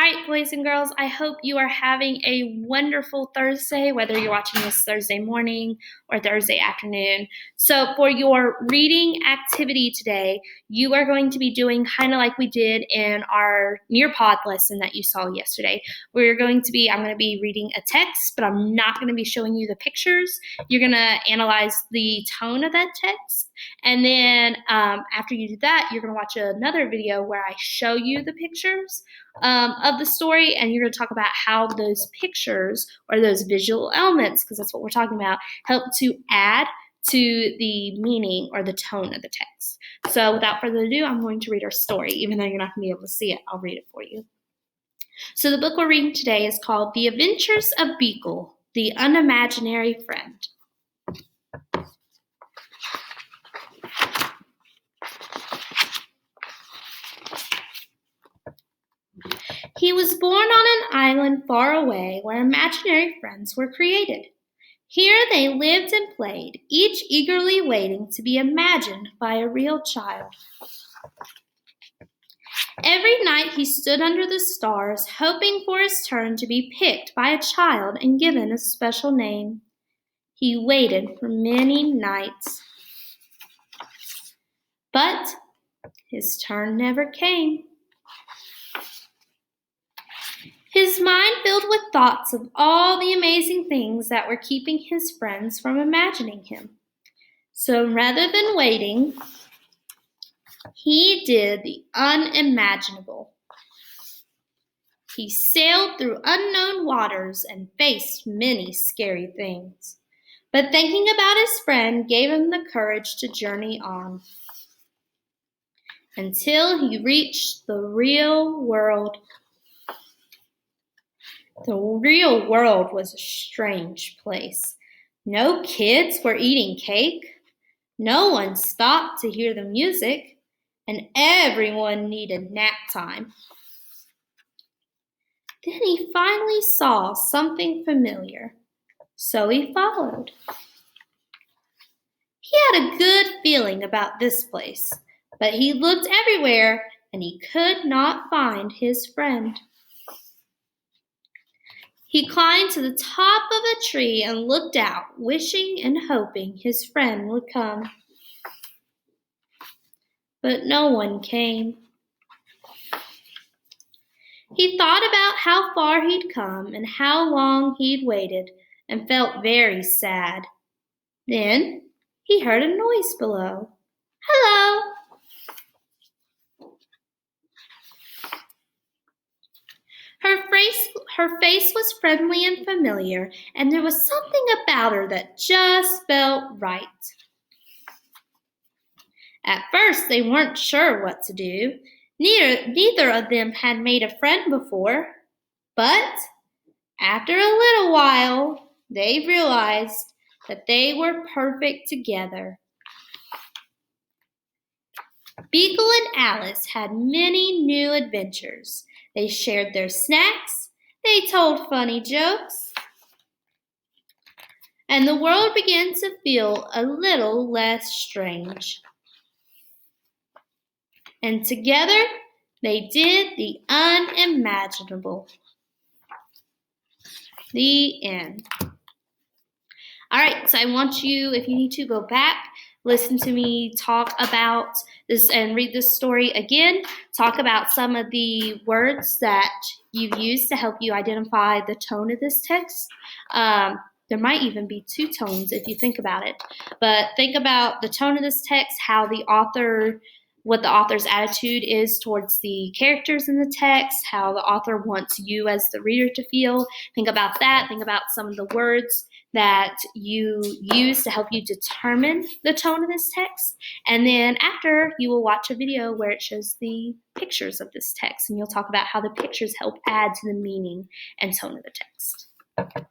All right, boys and girls, I hope you are having a wonderful Thursday, whether you're watching this Thursday morning or Thursday afternoon. So for your reading activity today, you are going to be doing kind of like we did in our Nearpod lesson that you saw yesterday. I'm going to be reading a text, but I'm not going to be showing you the pictures. You're going to analyze the tone of that text. And then after you do that, you're going to watch another video where I show you the pictures of the story, and you're going to talk about how those pictures or those visual elements, because that's what we're talking about, help to add to the meaning or the tone of the text. So without further ado, I'm going to read our story. Even though you're not going to be able to see it, I'll read it for you. So the book we're reading today is called The Adventures of Beekle, the Unimaginary Friend. He was born on an island far away where imaginary friends were created. Here they lived and played, each eagerly waiting to be imagined by a real child. Every night he stood under the stars, hoping for his turn to be picked by a child and given a special name. He waited for many nights, but his turn never came. His mind filled with thoughts of all the amazing things that were keeping his friends from imagining him. So rather than waiting, he did the unimaginable. He sailed through unknown waters and faced many scary things. But thinking about his friend gave him the courage to journey on until he reached the real world. The real world was a strange place. No kids were eating cake. No one stopped to hear the music, and everyone needed nap time. Then he finally saw something familiar, so he followed. He had a good feeling about this place, but he looked everywhere and he could not find his friend. He climbed to the top of a tree and looked out, wishing and hoping his friend would come. But no one came. He thought about how far he'd come and how long he'd waited and felt very sad. Then he heard a noise below. Hello! Her face was friendly and familiar, and there was something about her that just felt right. At first, they weren't sure what to do. Neither of them had made a friend before. But after a little while, they realized that they were perfect together. Beekle and Alice had many new adventures. They shared their snacks, they told funny jokes, and the world began to feel a little less strange. And together, they did the unimaginable. The end. All right, so I want you, if you need to, go back, listen to me talk about this and read this story again. Talk about some of the words that you've used to help you identify the tone of this text. There might even be two tones if you think about it. But think about the tone of this text, what the author's attitude is towards the characters in the text, how the author wants you as the reader to feel. Think about that. Think about some of the words that you use to help you determine the tone of this text. And then after, you will watch a video where it shows the pictures of this text, and you'll talk about how the pictures help add to the meaning and tone of the text.